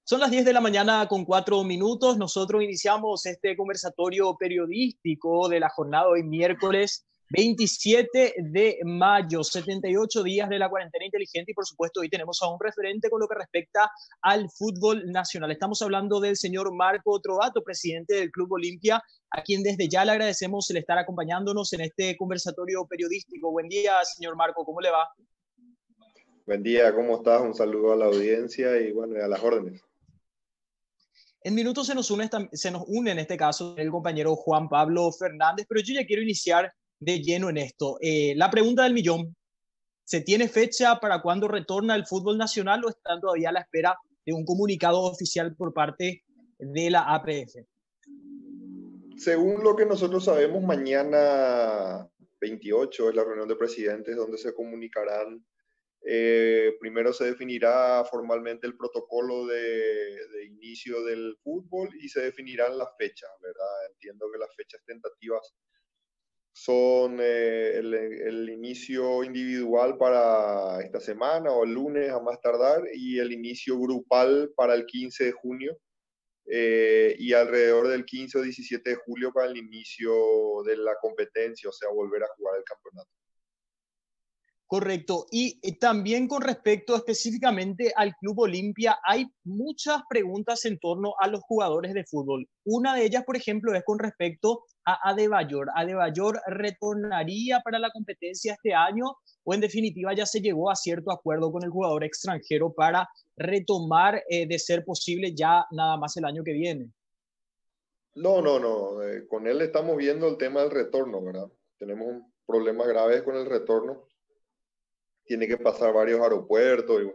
Son las 10 de la mañana con 4 minutos. Nosotros iniciamos este conversatorio periodístico de la jornada hoy miércoles 27 de mayo, 78 días de la cuarentena inteligente, y por supuesto hoy tenemos a un referente con lo que respecta al fútbol nacional. Estamos hablando del señor Marco Trovato, presidente del Club Olimpia, a quien desde ya le agradecemos el estar acompañándonos en este conversatorio periodístico. Buen día, señor Marco, ¿cómo le va? Buen día, ¿cómo estás? Un saludo a la audiencia y bueno, a las órdenes. En minutos se nos une en este caso el compañero Juan Pablo Fernández, pero yo ya quiero iniciar de lleno en esto. La pregunta del millón: ¿se tiene fecha para cuándo retorna el fútbol nacional o están todavía a la espera de un comunicado oficial por parte de la APF? Según lo que nosotros sabemos, mañana 28 es la reunión de presidentes donde se comunicarán. Primero se definirá formalmente el protocolo de inicio del fútbol y se definirán las fechas, ¿verdad? Entiendo que las fechas tentativas son el inicio individual para esta semana o el lunes a más tardar, y el inicio grupal para el 15 de junio, y alrededor del 15 o 17 de julio para el inicio de la competencia, o sea, volver a jugar el campeonato. Correcto. Y también con respecto específicamente al Club Olimpia, hay muchas preguntas en torno a los jugadores de fútbol. Una de ellas, por ejemplo, es con respecto a Adebayor. ¿Adebayor retornaría para la competencia este año o en definitiva ya se llegó a cierto acuerdo con el jugador extranjero para retomar, de ser posible, ya nada más el año que viene? No. Con él estamos viendo el tema del retorno, ¿verdad? Tenemos problemas graves con el retorno. Tiene que pasar varios aeropuertos y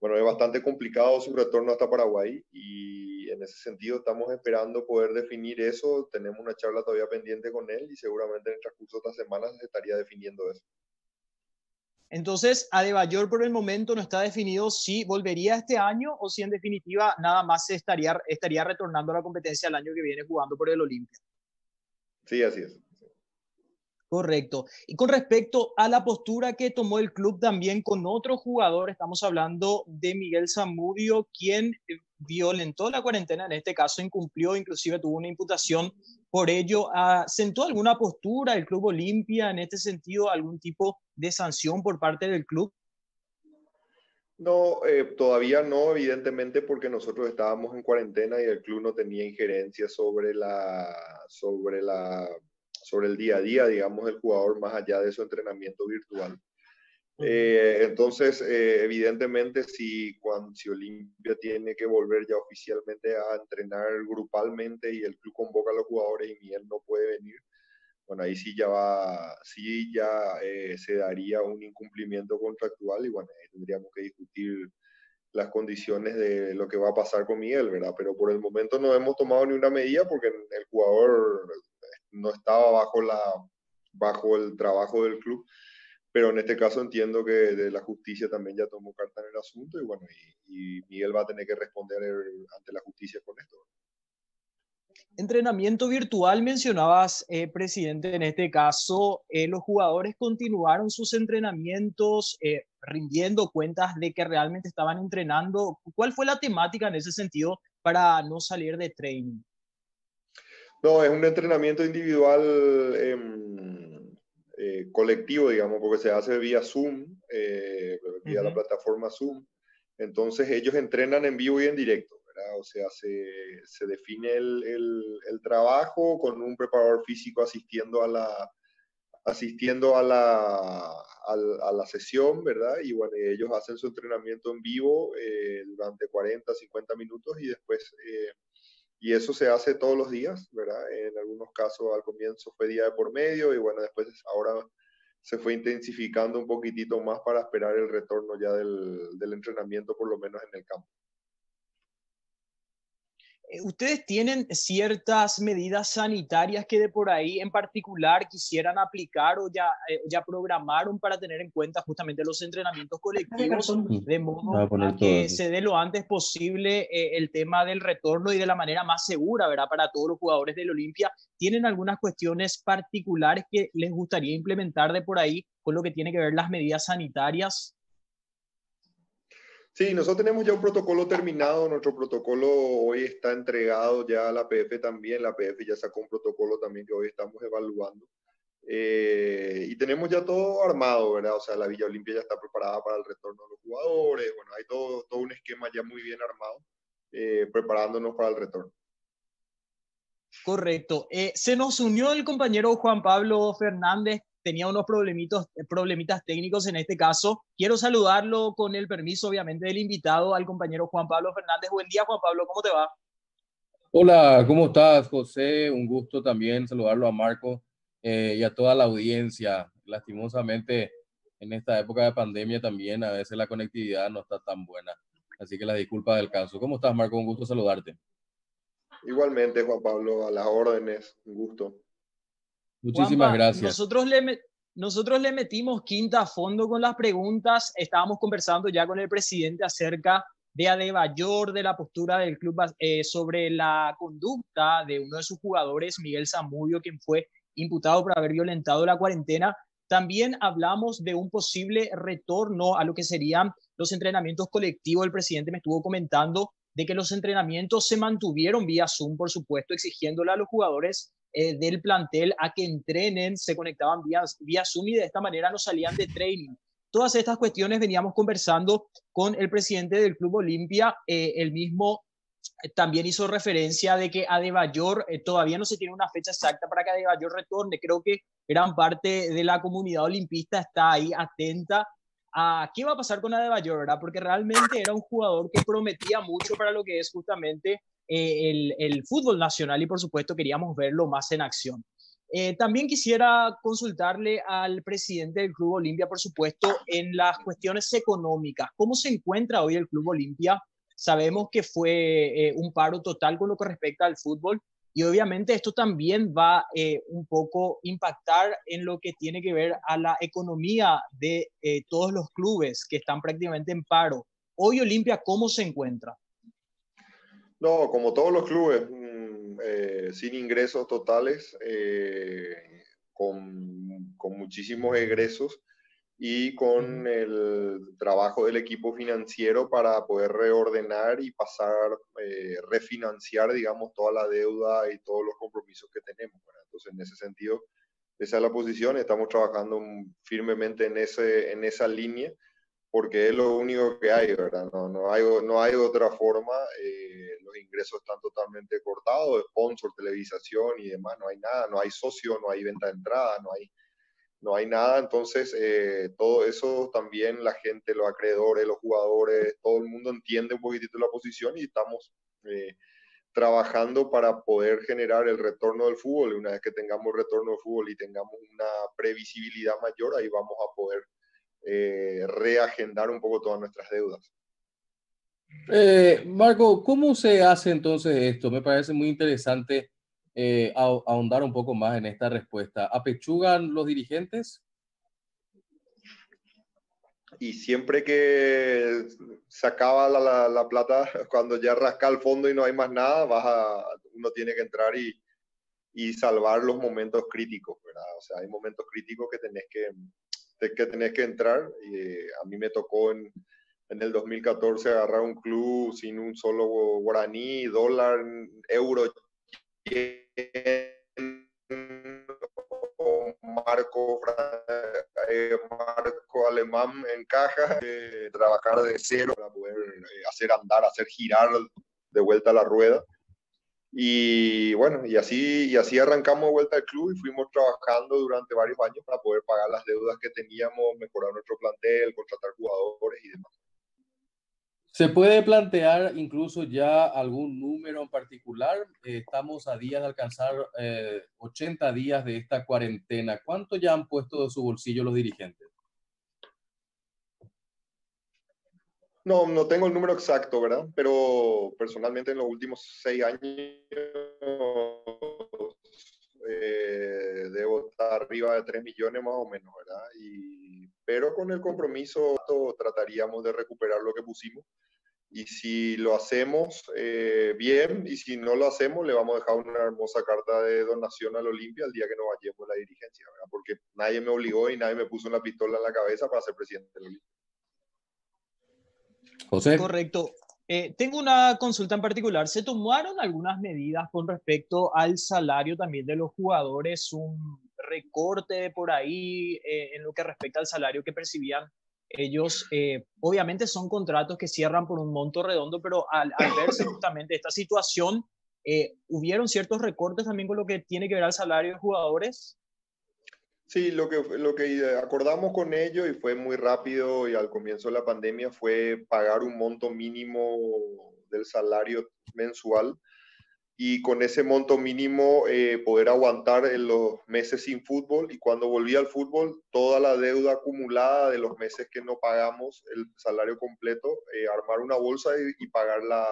bueno, es bastante complicado su retorno hasta Paraguay, y en ese sentido estamos esperando poder definir eso. Tenemos una charla todavía pendiente con él y seguramente en el transcurso de esta semana se estaría definiendo eso. Entonces, Adebayor por el momento no está definido si volvería este año o si en definitiva nada más estaría retornando a la competencia el año que viene jugando por el Olimpia. Sí, así es. Correcto. Y con respecto a la postura que tomó el club también con otro jugador, estamos hablando de Miguel Zamudio, quien violentó la cuarentena, en este caso incumplió, inclusive tuvo una imputación por ello. ¿Sentó alguna postura el Club Olimpia en este sentido, algún tipo de sanción por parte del club? No, todavía no, evidentemente, porque nosotros estábamos en cuarentena y el club no tenía injerencia sobre el día a día, digamos, del jugador, más allá de su entrenamiento virtual. Entonces, evidentemente, si Olimpia tiene que volver ya oficialmente a entrenar grupalmente y el club convoca a los jugadores y Miguel no puede venir, bueno, ahí se daría un incumplimiento contractual y bueno, ahí tendríamos que discutir las condiciones de lo que va a pasar con Miguel, ¿verdad? Pero por el momento no hemos tomado ni una medida porque el jugador no estaba bajo el trabajo del club, pero en este caso entiendo que de la justicia también ya tomó carta en el asunto y bueno, y Miguel va a tener que responder ante la justicia con esto. Entrenamiento virtual mencionabas, presidente. En este caso, los jugadores continuaron sus entrenamientos, rindiendo cuentas de que realmente estaban entrenando. ¿Cuál fue la temática en ese sentido para no salir de training? No, es un entrenamiento individual, colectivo, digamos, porque se hace vía Zoom, vía la plataforma Zoom. Entonces ellos entrenan en vivo y en directo, ¿verdad? O sea, se define el trabajo con un preparador físico asistiendo a la sesión, ¿verdad? Y bueno, ellos hacen su entrenamiento en vivo durante 40, 50 minutos y después, y eso se hace todos los días, ¿verdad? En algunos casos al comienzo fue día de por medio y bueno, después ahora se fue intensificando un poquitito más para esperar el retorno ya del entrenamiento, por lo menos en el campo. ¿Ustedes tienen ciertas medidas sanitarias que de por ahí en particular quisieran aplicar o ya programaron para tener en cuenta justamente los entrenamientos colectivos, de modo a que se dé lo antes posible el tema del retorno y de la manera más segura, ¿verdad? Para todos los jugadores del Olimpia? ¿Tienen algunas cuestiones particulares que les gustaría implementar de por ahí con lo que tiene que ver las medidas sanitarias? Sí, nosotros tenemos ya un protocolo terminado, nuestro protocolo hoy está entregado ya a la APF también, la APF ya sacó un protocolo también que hoy estamos evaluando. Y tenemos ya todo armado, ¿verdad? O sea, la Villa Olimpia ya está preparada para el retorno de los jugadores, bueno, hay todo un esquema ya muy bien armado, preparándonos para el retorno. Correcto. Se nos unió el compañero Juan Pablo Fernández, tenía unos problemitas técnicos en este caso. Quiero saludarlo con el permiso, obviamente, del invitado, al compañero Juan Pablo Fernández. Buen día, Juan Pablo, ¿cómo te va? Hola, ¿cómo estás, José? Un gusto también saludarlo a Marco y a toda la audiencia. Lastimosamente, en esta época de pandemia también a veces la conectividad no está tan buena. Así que la disculpa del caso. ¿Cómo estás, Marco? Un gusto saludarte. Igualmente, Juan Pablo, a las órdenes, un gusto. Muchísimas Juanpa, gracias. nosotros le metimos quinta a fondo con las preguntas. Estábamos conversando ya con el presidente acerca de Adebayor, de la postura del club sobre la conducta de uno de sus jugadores, Miguel Zamudio, quien fue imputado por haber violentado la cuarentena. También hablamos de un posible retorno a lo que serían los entrenamientos colectivos. El presidente me estuvo comentando de que los entrenamientos se mantuvieron vía Zoom, por supuesto, exigiéndole a los jugadores del plantel a que entrenen, se conectaban vía Zoom y de esta manera no salían de training. Todas estas cuestiones veníamos conversando con el presidente del Club Olimpia, el mismo también hizo referencia de que Adebayor todavía no se tiene una fecha exacta para que Adebayor retorne. Creo que gran parte de la comunidad olimpista está ahí atenta a qué va a pasar con Adebayor, ¿verdad? Porque realmente era un jugador que prometía mucho para lo que es justamente el fútbol nacional y por supuesto queríamos verlo más en acción. También quisiera consultarle al presidente del Club Olimpia, por supuesto, en las cuestiones económicas. ¿Cómo se encuentra hoy el Club Olimpia? Sabemos que fue un paro total con lo que respecta al fútbol y obviamente esto también va un poco impactar en lo que tiene que ver a la economía de todos los clubes que están prácticamente en paro. Hoy Olimpia, ¿cómo se encuentra? No, como todos los clubes, sin ingresos totales, con muchísimos egresos y con el trabajo del equipo financiero para poder reordenar y pasar, refinanciar, digamos, toda la deuda y todos los compromisos que tenemos, ¿verdad? Entonces, en ese sentido, esa es la posición, estamos trabajando firmemente en esa línea porque es lo único que hay, ¿verdad? No hay otra forma, los ingresos están totalmente cortados, sponsor, televisación y demás, no hay nada, no hay socio, no hay venta de entrada, no hay nada, entonces todo eso también la gente, los acreedores, los jugadores, todo el mundo entiende un poquitito la posición y estamos trabajando para poder generar el retorno del fútbol. Una vez que tengamos retorno del fútbol y tengamos una previsibilidad mayor, ahí vamos a poder reagendar un poco todas nuestras deudas. Marco, ¿cómo se hace entonces esto? Me parece muy interesante ahondar un poco más en esta respuesta. ¿Apechugan los dirigentes? Y siempre que se acaba la plata, cuando ya rasca el fondo y no hay más nada, uno tiene que entrar y salvar los momentos críticos, ¿verdad? O sea, hay momentos críticos que tenés que entrar. Y, a mí me tocó en el 2014 agarrar un club sin un solo guaraní, dólar, euro, marco, marco alemán en caja, trabajar de cero para poder hacer andar, hacer girar de vuelta la rueda. Y bueno, y así arrancamos de vuelta al club y fuimos trabajando durante varios años para poder pagar las deudas que teníamos, mejorar nuestro plantel, contratar jugadores y demás. ¿Se puede plantear incluso ya algún número en particular? Estamos a días de alcanzar 80 días de esta cuarentena. ¿Cuánto ya han puesto de su bolsillo los dirigentes? No tengo el número exacto, ¿verdad? Pero personalmente en los últimos 6 años debo estar arriba de 3 millones más o menos, ¿verdad? Pero con el compromiso trataríamos de recuperar lo que pusimos. Y si lo hacemos bien, y si no lo hacemos, le vamos a dejar una hermosa carta de donación al Olimpia el día que nos vayamos a la dirigencia, ¿verdad? Porque nadie me obligó y nadie me puso una pistola en la cabeza para ser presidente del Olimpia. José. Correcto. Tengo una consulta en particular. ¿Se tomaron algunas medidas con respecto al salario también de los jugadores? ¿Un recorte por ahí en lo que respecta al salario que percibían ellos? Obviamente son contratos que cierran por un monto redondo, pero al verse justamente esta situación, ¿hubieron ciertos recortes también con lo que tiene que ver al salario de jugadores? Sí, lo que acordamos con ellos y fue muy rápido y al comienzo de la pandemia fue pagar un monto mínimo del salario mensual y con ese monto mínimo poder aguantar en los meses sin fútbol y cuando volví al fútbol toda la deuda acumulada de los meses que no pagamos el salario completo, armar una bolsa y pagarla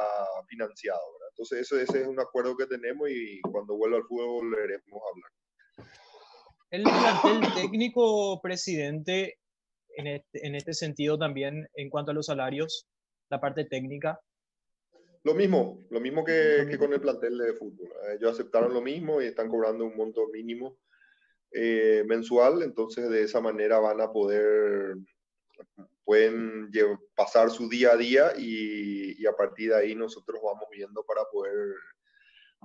financiado, ¿verdad? Entonces ese es un acuerdo que tenemos y cuando vuelva al fútbol volveremos a hablar. El plantel técnico, presidente, en este sentido también, en cuanto a los salarios, la parte técnica. Lo mismo que con el plantel de fútbol. Ellos aceptaron lo mismo y están cobrando un monto mínimo mensual, entonces de esa manera pueden pasar su día a día y a partir de ahí nosotros vamos viendo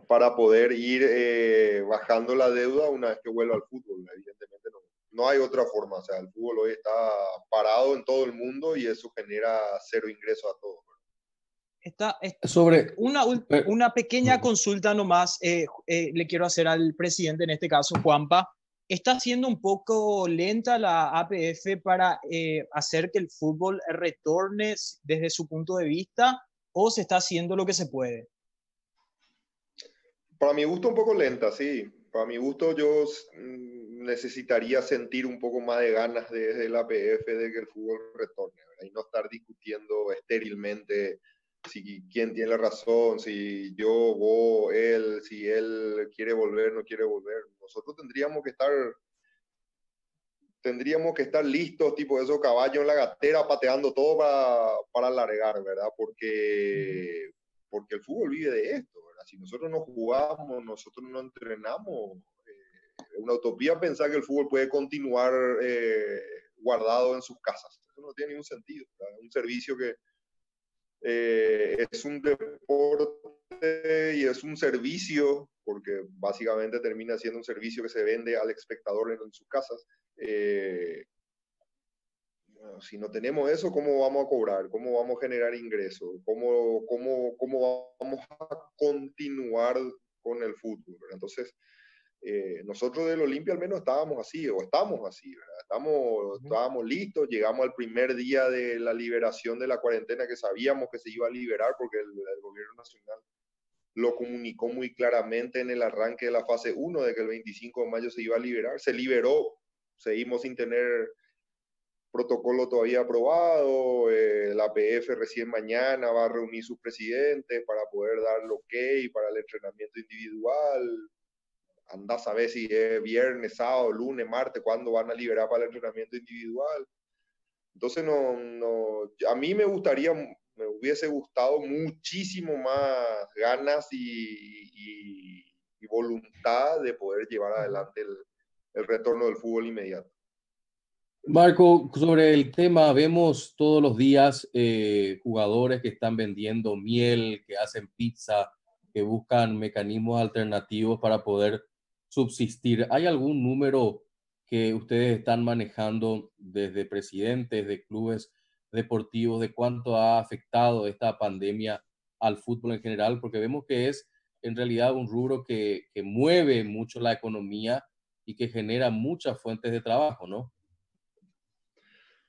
para poder ir bajando la deuda una vez que vuelva al fútbol. Evidentemente no hay otra forma, o sea, el fútbol hoy está parado en todo el mundo y eso genera cero ingresos a todos. Sobre una pequeña consulta nomás le quiero hacer al presidente, en este caso, Juanpa. ¿Está siendo un poco lenta la APF para hacer que el fútbol retorne desde su punto de vista o se está haciendo lo que se puede? Para mi gusto un poco lenta, sí. Para mi gusto yo necesitaría sentir un poco más de ganas desde la APF de que el fútbol retorne, ¿verdad? Y no estar discutiendo estérilmente si quién tiene la razón, si yo, vos, él, si él quiere volver, no quiere volver. Nosotros tendríamos que estar listos, tipo esos caballos en la gatera, pateando todo para largar, ¿verdad? Porque el fútbol vive de esto, ¿verdad? Si nosotros no jugamos, nosotros no entrenamos, es una utopía pensar que el fútbol puede continuar guardado en sus casas. Eso no tiene ningún sentido, ¿verdad? Un servicio que es un deporte y es un servicio, porque básicamente termina siendo un servicio que se vende al espectador en sus casas. Si no tenemos eso, ¿cómo vamos a cobrar? ¿Cómo vamos a generar ingresos? ¿Cómo vamos a continuar con el fútbol? ¿Verdad? Entonces, nosotros del Olimpia al menos estábamos así, o estamos así, ¿verdad? Estábamos listos, llegamos al primer día de la liberación de la cuarentena que sabíamos que se iba a liberar porque el gobierno nacional lo comunicó muy claramente en el arranque de la fase 1 de que el 25 de mayo se iba a liberar. Se liberó, seguimos sin tener protocolo todavía aprobado, la APF recién mañana va a reunir sus presidentes para poder dar el ok para el entrenamiento individual. Anda a saber si es viernes, sábado, lunes, martes, cuándo van a liberar para el entrenamiento individual. Entonces, a mí me hubiese gustado muchísimo más ganas y voluntad de poder llevar adelante el retorno del fútbol inmediato. Marco, sobre el tema, vemos todos los días jugadores que están vendiendo miel, que hacen pizza, que buscan mecanismos alternativos para poder subsistir. ¿Hay algún número que ustedes están manejando desde presidentes de clubes deportivos de cuánto ha afectado esta pandemia al fútbol en general? Porque vemos que es en realidad un rubro que mueve mucho la economía y que genera muchas fuentes de trabajo, ¿no?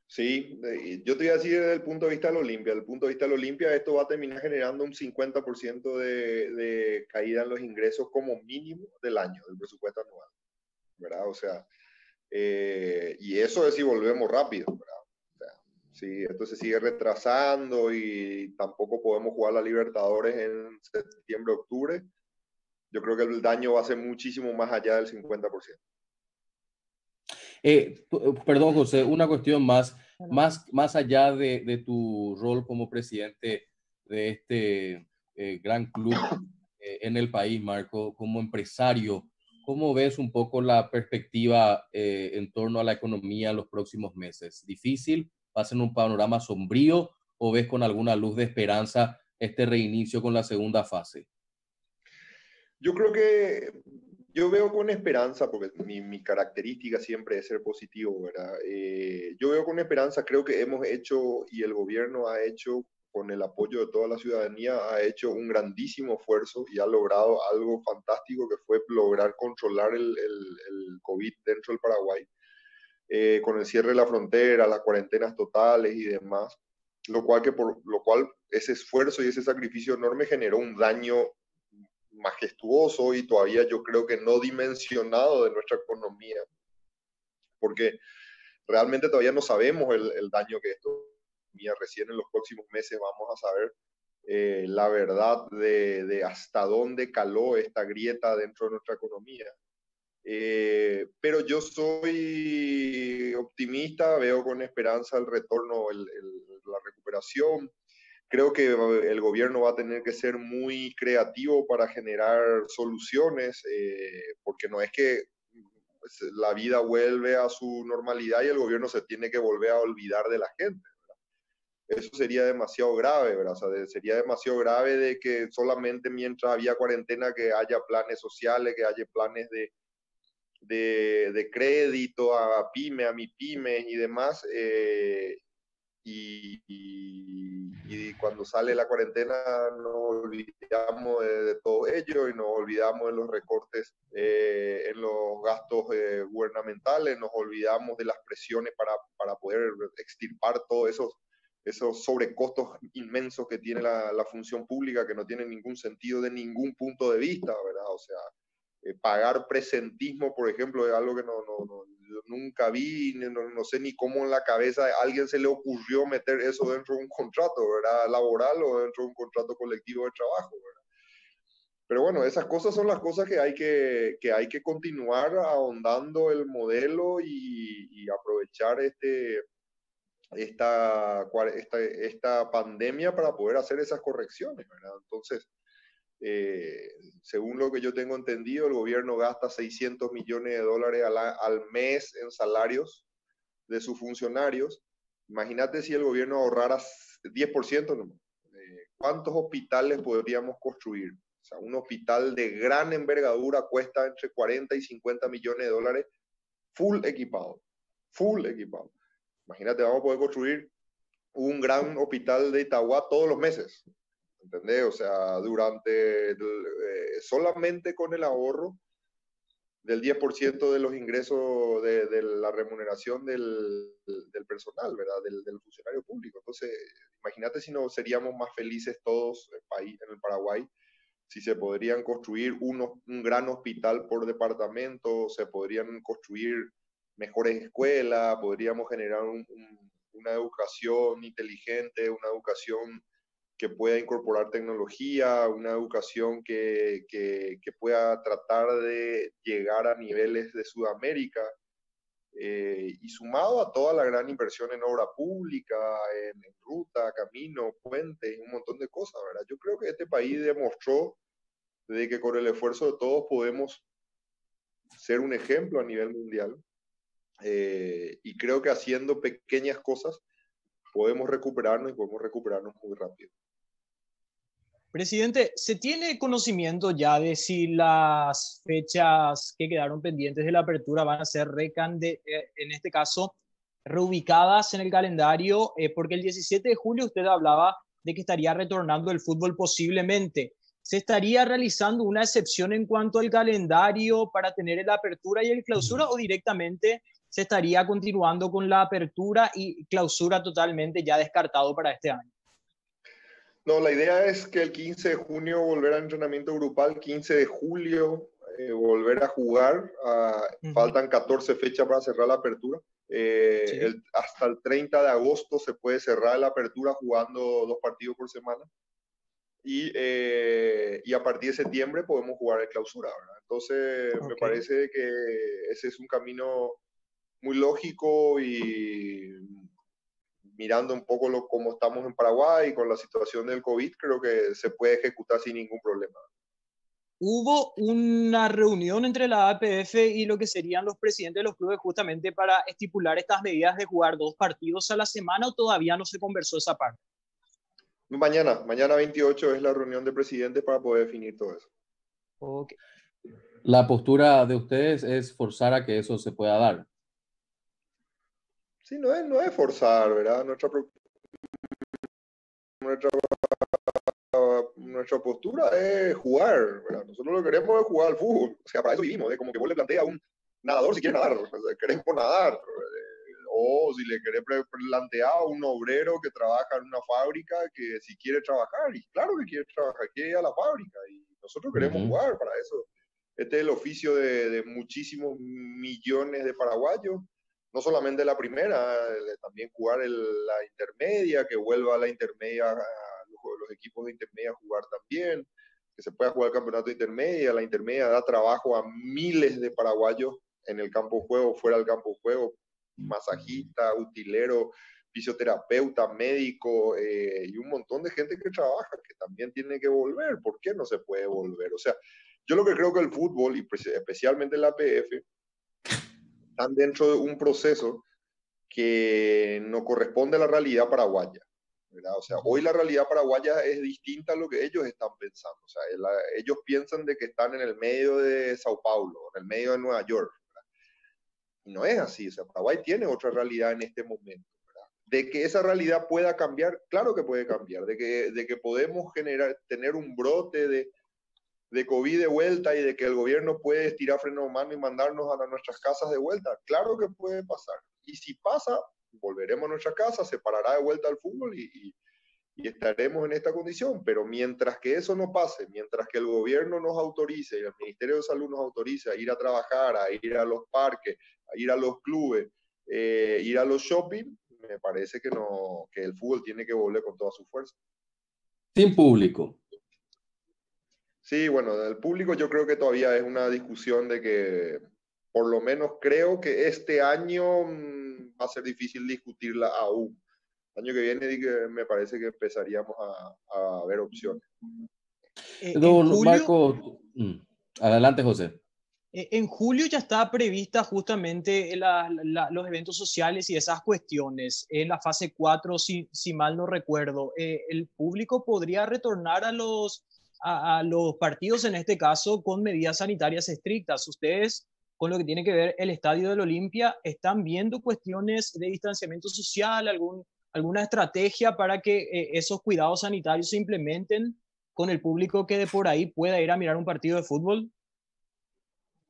Sí, yo te voy a decir desde el punto de vista del Olimpia. Desde el punto de vista del Olimpia, esto va a terminar generando un 50% de caída en los ingresos como mínimo del año, del presupuesto anual, ¿verdad? O sea, y eso es si volvemos rápido, ¿verdad? O sea, si esto se sigue retrasando y tampoco podemos jugar la Libertadores en septiembre, octubre, yo creo que el daño va a ser muchísimo más allá del 50%. Perdón, José, una cuestión más allá de tu rol como presidente de este gran club en el país, Marco, como empresario, ¿cómo ves un poco la perspectiva en torno a la economía en los próximos meses? ¿Difícil? ¿Va a ser un panorama sombrío o ves con alguna luz de esperanza este reinicio con la segunda fase? Yo creo que yo veo con esperanza, porque mi característica siempre es ser positivo, ¿verdad? Yo veo con esperanza, creo que hemos hecho, y el gobierno ha hecho, con el apoyo de toda la ciudadanía, ha hecho un grandísimo esfuerzo y ha logrado algo fantástico, que fue lograr controlar el COVID dentro del Paraguay, con el cierre de la frontera, las cuarentenas totales y demás, lo cual ese esfuerzo y ese sacrificio enorme generó un daño majestuoso y todavía yo creo que no dimensionado de nuestra economía, porque realmente todavía no sabemos el daño que esto, recién en los próximos meses vamos a saber la verdad de hasta dónde caló esta grieta dentro de nuestra economía. Pero yo soy optimista, veo con esperanza el retorno, la recuperación. Creo que el gobierno va a tener que ser muy creativo para generar soluciones, porque no es que la vida vuelve a su normalidad y el gobierno se tiene que volver a olvidar de la gente, ¿verdad? Eso sería demasiado grave, ¿verdad? O sea, sería demasiado grave de que solamente mientras había cuarentena que haya planes sociales, que haya planes de crédito a pyme, a MIPYME y demás, y cuando sale la cuarentena nos olvidamos de todo ello y nos olvidamos de los recortes en los gastos gubernamentales, nos olvidamos de las presiones para poder extirpar todos esos sobrecostos inmensos que tiene la función pública, que no tienen ningún sentido de ningún punto de vista, ¿verdad? O sea, pagar presentismo, por ejemplo, es algo que nunca vi, no sé ni cómo en la cabeza a alguien se le ocurrió meter eso dentro de un contrato, ¿verdad? Laboral o dentro de un contrato colectivo de trabajo, ¿verdad? Pero bueno, esas cosas son las cosas que hay que continuar ahondando el modelo y aprovechar esta pandemia para poder hacer esas correcciones, ¿verdad? Entonces, según lo que yo tengo entendido, el gobierno gasta 600 millones de dólares al mes en salarios de sus funcionarios. Imagínate si el gobierno ahorrara 10%, ¿no? ¿Cuántos hospitales podríamos construir? O sea, un hospital de gran envergadura cuesta entre 40 y 50 millones de dólares full equipado. Full equipado. Imagínate, vamos a poder construir un gran hospital de Itagua todos los meses. ¿Entendés? O sea, solamente con el ahorro del 10% de los ingresos de la remuneración del personal, ¿verdad? Del funcionario público. Entonces, imagínate si no seríamos más felices todos en el Paraguay, si se podrían construir un gran hospital por departamento, se podrían construir mejores escuelas, podríamos generar una educación inteligente, una educación que pueda incorporar tecnología, una educación que pueda tratar de llegar a niveles de Sudamérica, y sumado a toda la gran inversión en obra pública, en ruta, camino, puentes, un montón de cosas, ¿verdad? Yo creo que este país demostró de que con el esfuerzo de todos podemos ser un ejemplo a nivel mundial, y creo que haciendo pequeñas cosas podemos recuperarnos y podemos recuperarnos muy rápido. Presidente, ¿se tiene conocimiento ya de si las fechas que quedaron pendientes de la apertura van a ser en este caso, reubicadas en el calendario? Porque el 17 de julio usted hablaba de que estaría retornando el fútbol posiblemente. ¿Se estaría realizando una excepción en cuanto al calendario para tener la apertura y el clausura, o directamente se estaría continuando con la apertura y clausura totalmente ya descartado para este año? No, la idea es que el 15 de junio volver al entrenamiento grupal, 15 de julio volver a jugar. Faltan 14 fechas para cerrar la apertura. Sí. Hasta el 30 de agosto se puede cerrar la apertura jugando 2 partidos por semana. Y a partir de septiembre podemos jugar el clausura, ¿verdad? Entonces, okay, me parece que ese es un camino muy lógico, y mirando un poco cómo estamos en Paraguay con la situación del COVID, creo que se puede ejecutar sin ningún problema. ¿Hubo una reunión entre la APF y lo que serían los presidentes de los clubes justamente para estipular estas medidas de jugar 2 partidos a la semana, o todavía no se conversó esa parte? Mañana 28 es la reunión de presidentes para poder definir todo eso. Ok. La postura de ustedes es forzar a que eso se pueda dar. Sí, no es forzar, ¿verdad? Nuestra postura es jugar, ¿verdad? Nosotros lo que queremos es jugar al fútbol. O sea, para eso vivimos. Es como que vos le planteas a un nadador si quiere nadar. O sea, queremos nadar. O si le querés plantear a un obrero que trabaja en una fábrica que si quiere trabajar. Y claro que quiere trabajar, quiere ir a la fábrica. Y nosotros queremos jugar para eso. Este es el oficio de muchísimos millones de paraguayos. No solamente la primera, también jugar la intermedia, que vuelva a la intermedia los equipos de intermedia a jugar también, que se pueda jugar el campeonato de intermedia. La intermedia da trabajo a miles de paraguayos en el campo de juego, fuera del campo de juego, masajista, utilero, fisioterapeuta, médico y un montón de gente que trabaja, que también tiene que volver. ¿Por qué no se puede volver? O sea, yo lo que creo que el fútbol, y especialmente la APF, están dentro de un proceso que no corresponde a la realidad paraguaya, ¿verdad? O sea, hoy la realidad paraguaya es distinta a lo que ellos están pensando. O sea, ellos piensan de que están en el medio de Sao Paulo, en el medio de Nueva York, ¿verdad? Y no es así. O sea, Paraguay tiene otra realidad en este momento, ¿verdad? De que esa realidad pueda cambiar, claro que puede cambiar. De que podemos tener un brote de COVID de vuelta y de que el gobierno puede estirar freno de mano y mandarnos a nuestras casas de vuelta. Claro que puede pasar. Y si pasa, volveremos a nuestra casa, se parará de vuelta al fútbol y estaremos en esta condición. Pero mientras que eso no pase, mientras que el gobierno nos autorice y el Ministerio de Salud nos autorice a ir a trabajar, a ir a los parques, a ir a los clubes, ir a los shopping, me parece que, no, que el fútbol tiene que volver con toda su fuerza. Sin público. Sí, bueno, del público yo creo que todavía es una discusión de que, por lo menos creo que este año va a ser difícil discutirla aún. El año que viene me parece que empezaríamos a ver opciones. En Don julio, Marco, adelante, José. En julio ya está prevista justamente los eventos sociales y esas cuestiones. En la fase 4, si mal no recuerdo, el público podría retornar a los partidos, en este caso, con medidas sanitarias estrictas. Ustedes, con lo que tiene que ver el estadio del Olimpia, ¿están viendo cuestiones de distanciamiento social, alguna estrategia para que esos cuidados sanitarios se implementen con el público que de por ahí pueda ir a mirar un partido de fútbol?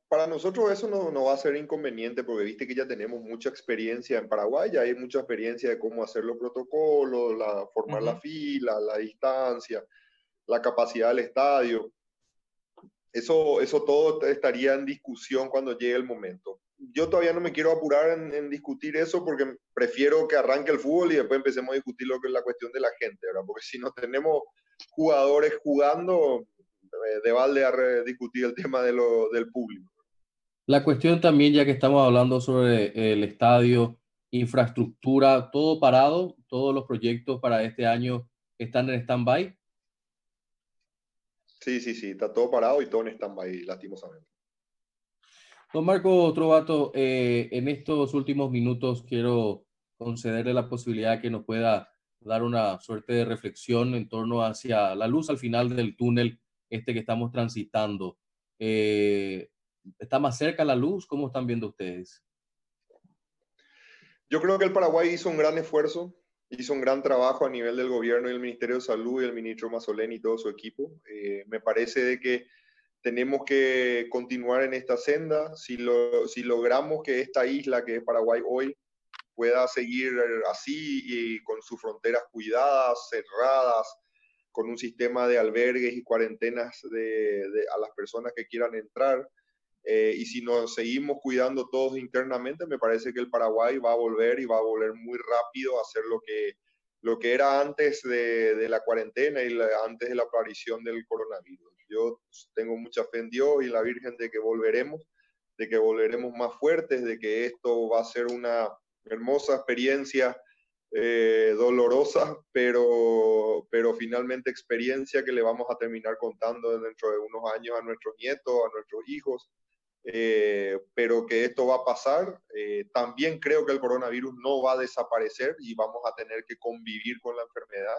Para nosotros eso no va a ser inconveniente porque viste que ya tenemos mucha experiencia en Paraguay, ya hay mucha experiencia de cómo hacer los protocolos, formar la fila, la distancia, la capacidad del estadio. Eso todo estaría en discusión cuando llegue el momento. Yo todavía no me quiero apurar en discutir eso porque prefiero que arranque el fútbol y después empecemos a discutir lo que es la cuestión de la gente, ¿verdad? Porque si no tenemos jugadores jugando, de balde discutir el tema del público. La cuestión también, ya que estamos hablando sobre el estadio, infraestructura, todo parado, todos los proyectos para este año están en stand-by. Sí, está todo parado y todo en stand-by, lastimosamente. Don Marco Trovato, en estos últimos minutos quiero concederle la posibilidad que nos pueda dar una suerte de reflexión en torno hacia la luz al final del túnel que estamos transitando. ¿Está más cerca la luz? ¿Cómo están viendo ustedes? Yo creo que el Paraguay hizo un gran esfuerzo, hizo un gran trabajo a nivel del gobierno y el Ministerio de Salud y el ministro Mazzoleni y todo su equipo. Me parece de que tenemos que continuar en esta senda. Si logramos que esta isla que es Paraguay hoy pueda seguir así y con sus fronteras cuidadas, cerradas, con un sistema de albergues y cuarentenas a las personas que quieran entrar, y si nos seguimos cuidando todos internamente, me parece que el Paraguay va a volver y va a volver muy rápido a hacer lo que era antes de la cuarentena y antes de la aparición del coronavirus. Yo tengo mucha fe en Dios y en la Virgen de que volveremos más fuertes, de que esto va a ser una hermosa experiencia, dolorosa, pero finalmente experiencia que le vamos a terminar contando dentro de unos años a nuestros nietos, a nuestros hijos. Pero que esto va a pasar. También creo que el coronavirus no va a desaparecer y vamos a tener que convivir con la enfermedad.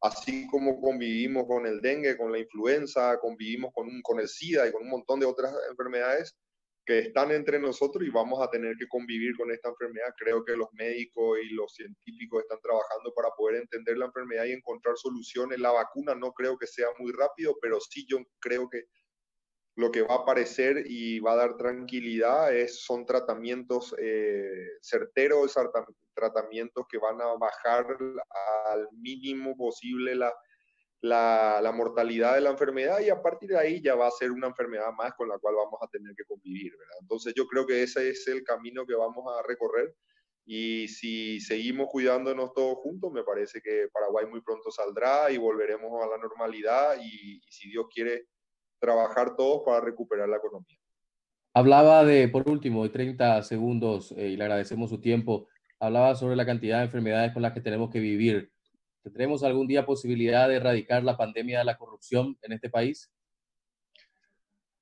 así como convivimos con el dengue, con la influenza, convivimos con el SIDA y con un montón de otras enfermedades que están entre nosotros y vamos a tener que convivir con esta enfermedad. Creo que los médicos y los científicos están trabajando para poder entender la enfermedad y encontrar soluciones. La vacuna no creo que sea muy rápido, pero sí yo creo que lo que va a aparecer y va a dar tranquilidad son tratamientos certeros, tratamientos que van a bajar al mínimo posible la mortalidad de la enfermedad, y a partir de ahí ya va a ser una enfermedad más con la cual vamos a tener que convivir, ¿verdad? Entonces yo creo que ese es el camino que vamos a recorrer, y si seguimos cuidándonos todos juntos, me parece que Paraguay muy pronto saldrá y volveremos a la normalidad, y si Dios quiere, trabajar todos para recuperar la economía. Hablaba por último, de 30 segundos, y le agradecemos su tiempo, hablaba sobre la cantidad de enfermedades con las que tenemos que vivir. ¿Tendremos algún día posibilidad de erradicar la pandemia de la corrupción en este país?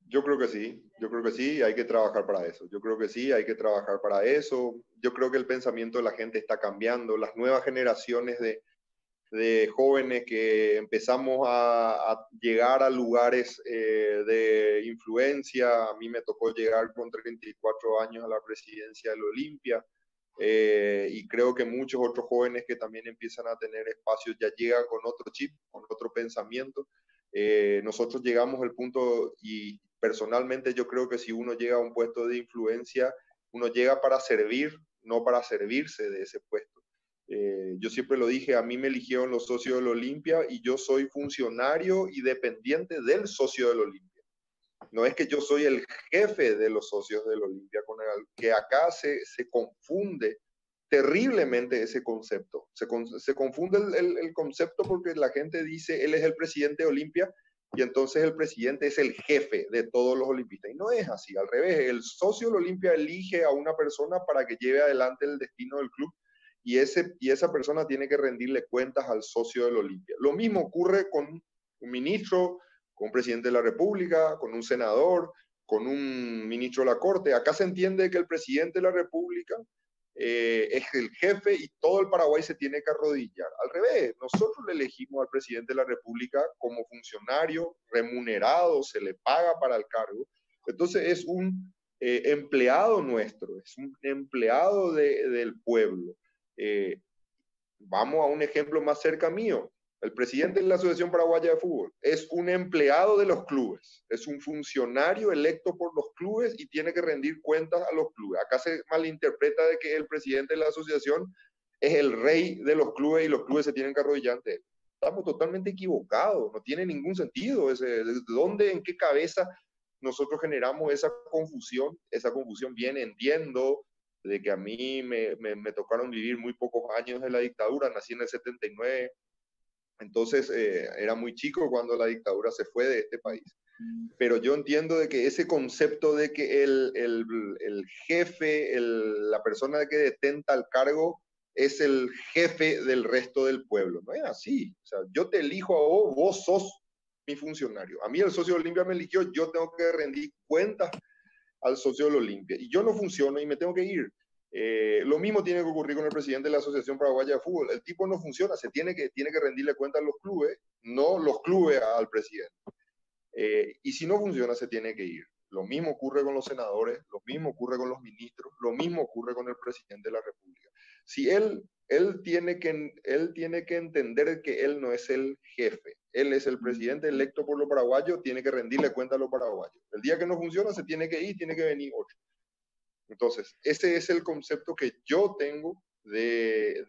Yo creo que sí, hay que trabajar para eso. Yo creo que sí, hay que trabajar para eso. Yo creo que el pensamiento de la gente está cambiando. Las nuevas generaciones de jóvenes que empezamos a llegar a lugares de influencia. A mí me tocó llegar con 34 años a la presidencia del Olimpia, y creo que muchos otros jóvenes que también empiezan a tener espacios ya llegan con otro chip, con otro pensamiento. Nosotros llegamos al punto, y personalmente yo creo que si uno llega a un puesto de influencia, uno llega para servir, no para servirse de ese puesto. Yo siempre lo dije, a mí me eligieron los socios del Olimpia y yo soy funcionario y dependiente del socio del Olimpia. No es que yo soy el jefe de los socios del Olimpia, con el que acá se confunde terriblemente ese concepto. Se confunde el concepto porque la gente dice, él es el presidente de Olimpia y entonces el presidente es el jefe de todos los olimpistas. Y no es así, al revés, el socio del Olimpia elige a una persona para que lleve adelante el destino del club, y esa persona tiene que rendirle cuentas al socio del Olimpia. Lo mismo ocurre con un ministro, con un presidente de la República, con un senador, con un ministro de la Corte. Acá se entiende que el presidente de la República es el jefe y todo el Paraguay se tiene que arrodillar. Al revés, nosotros le elegimos al presidente de la República como funcionario remunerado, se le paga para el cargo. Entonces es un empleado nuestro, es un empleado del pueblo. Vamos a un ejemplo más cerca mío. El presidente de la Asociación Paraguaya de Fútbol es un empleado de los clubes, es un funcionario electo por los clubes y tiene que rendir cuentas a los clubes. Acá se malinterpreta de que el presidente de la asociación es el rey de los clubes y los clubes se tienen que arrodillar ante él. Estamos totalmente equivocados, no tiene ningún sentido. ¿De dónde, en qué cabeza nosotros generamos esa confusión? Esa confusión viene, entiendo, de que a mí me tocaron vivir muy pocos años de la dictadura, nací en el 79, entonces era muy chico cuando la dictadura se fue de este país. Pero yo entiendo de que ese concepto de que el jefe, la persona que detenta el cargo, es el jefe del resto del pueblo. No es así. O sea, yo te elijo a vos, vos sos mi funcionario. A mí el socio de Olimpia me eligió, yo tengo que rendir cuentas al socio del Olimpia. Y yo no funciono y me tengo que ir. Lo mismo tiene que ocurrir con el presidente de la Asociación Paraguaya de Fútbol. El tipo no funciona, tiene que rendirle cuenta a los clubes, no los clubes al presidente. Y si no funciona, se tiene que ir. Lo mismo ocurre con los senadores, lo mismo ocurre con los ministros, lo mismo ocurre con el presidente de la República. Si él tiene que entender que él no es el jefe, él es el presidente electo por los paraguayos, tiene que rendirle cuenta a los paraguayos. El día que no funciona, se tiene que ir, tiene que venir otro. Entonces, ese es el concepto que yo tengo de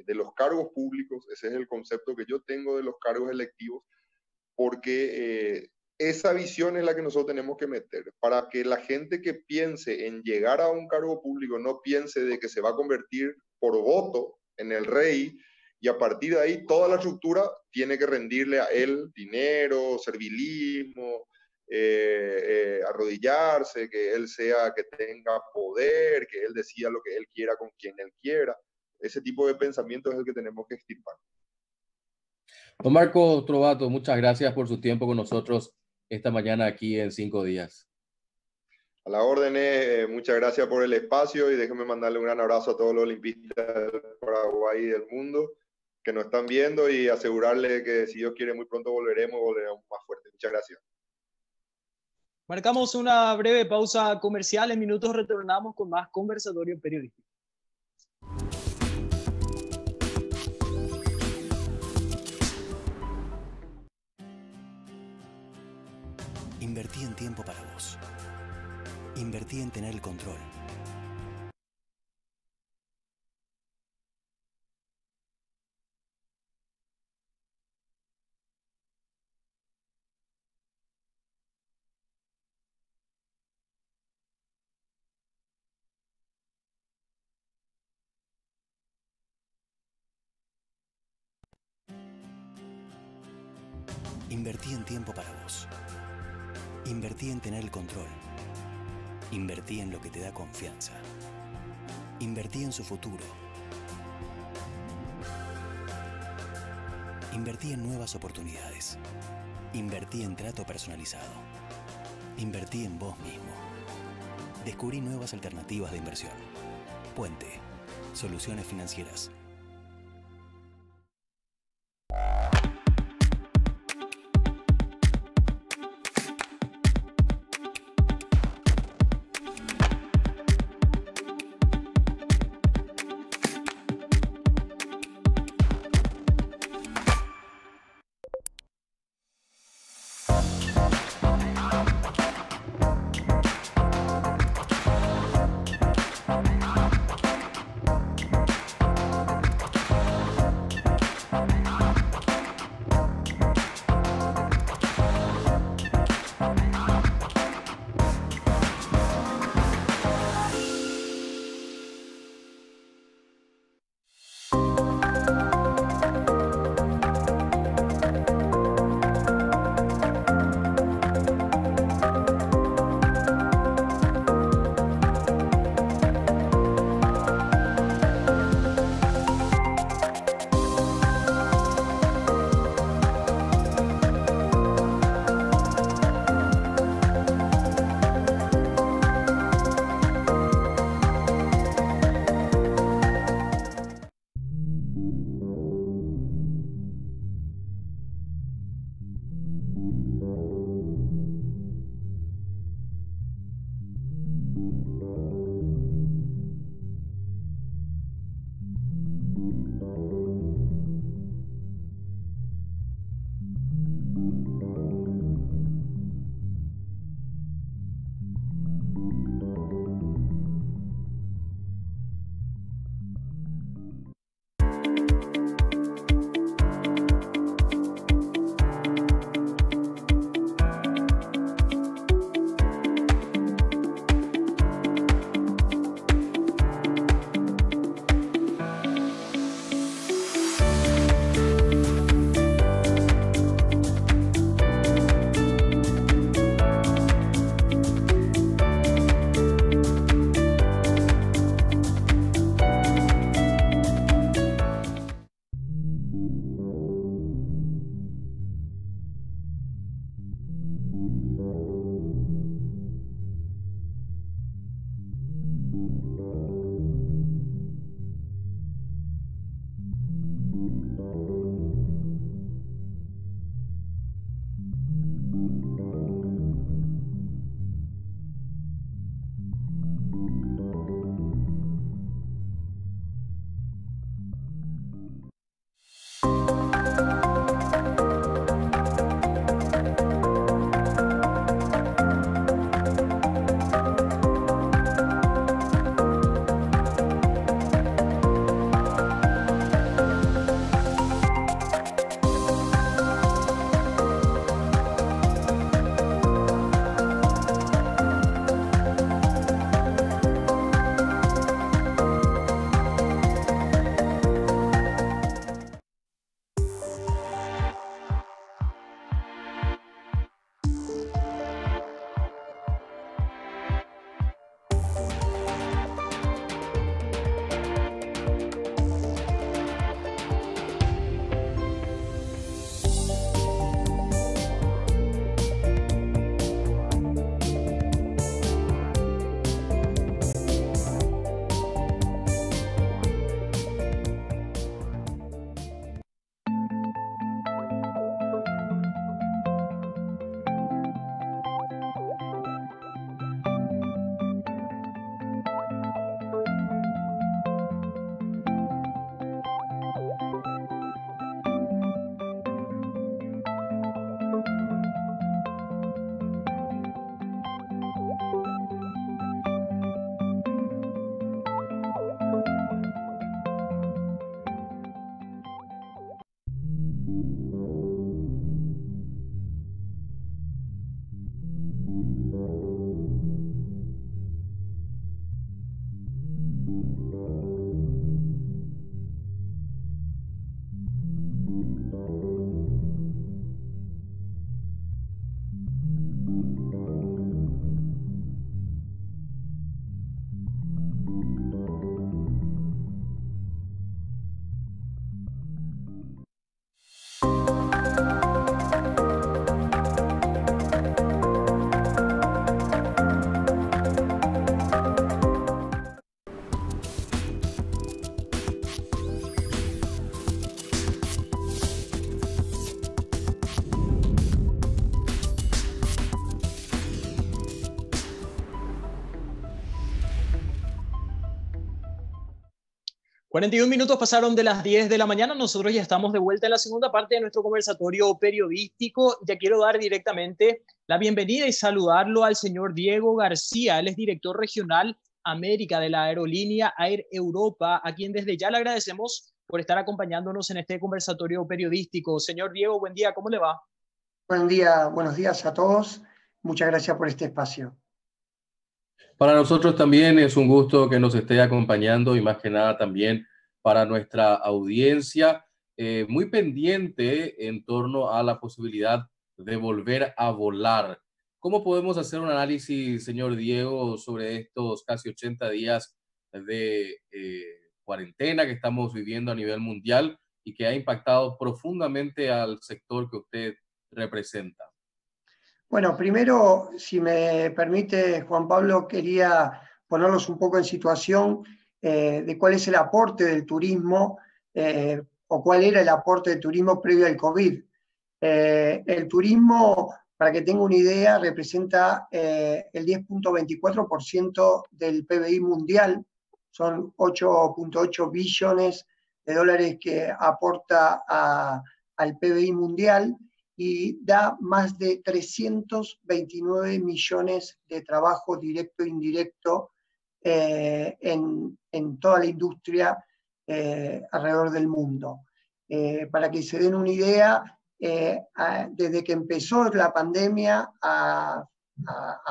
los cargos públicos, ese es el concepto que yo tengo de los cargos electivos, porque esa visión es la que nosotros tenemos que meter, para que la gente que piense en llegar a un cargo público no piense de que se va a convertir por voto en el rey, y a partir de ahí toda la estructura tiene que rendirle a él dinero, servilismo, arrodillarse, que él que tenga poder, que él decida lo que él quiera con quien él quiera. Ese tipo de pensamiento es el que tenemos que extirpar. Don Marco Trovato, muchas gracias por su tiempo con nosotros esta mañana aquí en 5 días. A la orden, muchas gracias por el espacio y déjenme mandarle un gran abrazo a todos los olimpistas del Paraguay y del mundo. que nos están viendo y asegurarles que si Dios quiere muy pronto volveremos más fuerte. Muchas gracias. Marcamos una breve pausa comercial. En minutos retornamos con más conversatorio periodístico. Invertí en tiempo para vos. Invertí en tener el control. Invertí en tiempo para vos. Invertí en tener el control. Invertí en lo que te da confianza. Invertí en su futuro. Invertí en nuevas oportunidades. Invertí en trato personalizado. Invertí en vos mismo. Descubrí nuevas alternativas de inversión. Puente. Soluciones financieras. ...41 minutos pasaron de las 10 de la mañana. Nosotros ya estamos de vuelta en la segunda parte de nuestro conversatorio periodístico. Ya quiero dar directamente la bienvenida y saludarlo al señor Diego García. Él es director regional América de la aerolínea Air Europa, a quien desde ya le agradecemos por estar acompañándonos en este conversatorio periodístico. Señor Diego, buen día, ¿cómo le va? Buen día, buenos días a todos. Muchas gracias por este espacio. Para nosotros también es un gusto que nos esté acompañando y más que nada también para nuestra audiencia, muy pendiente en torno a la posibilidad de volver a volar. ¿Cómo podemos hacer un análisis, señor Diego, sobre estos casi 80 días de cuarentena que estamos viviendo a nivel mundial y que ha impactado profundamente al sector que usted representa? Bueno, primero, si me permite, Juan Pablo, quería ponerlos un poco en situación de cuál es el aporte del turismo o cuál era el aporte del turismo previo al COVID. El turismo, para que tenga una idea, representa el 10.24% del PBI mundial. Son 8.8 billones de dólares que aporta al PBI mundial, y da más de 329 millones de trabajo directo e indirecto en toda la industria alrededor del mundo. Para que se den una idea, desde que empezó la pandemia a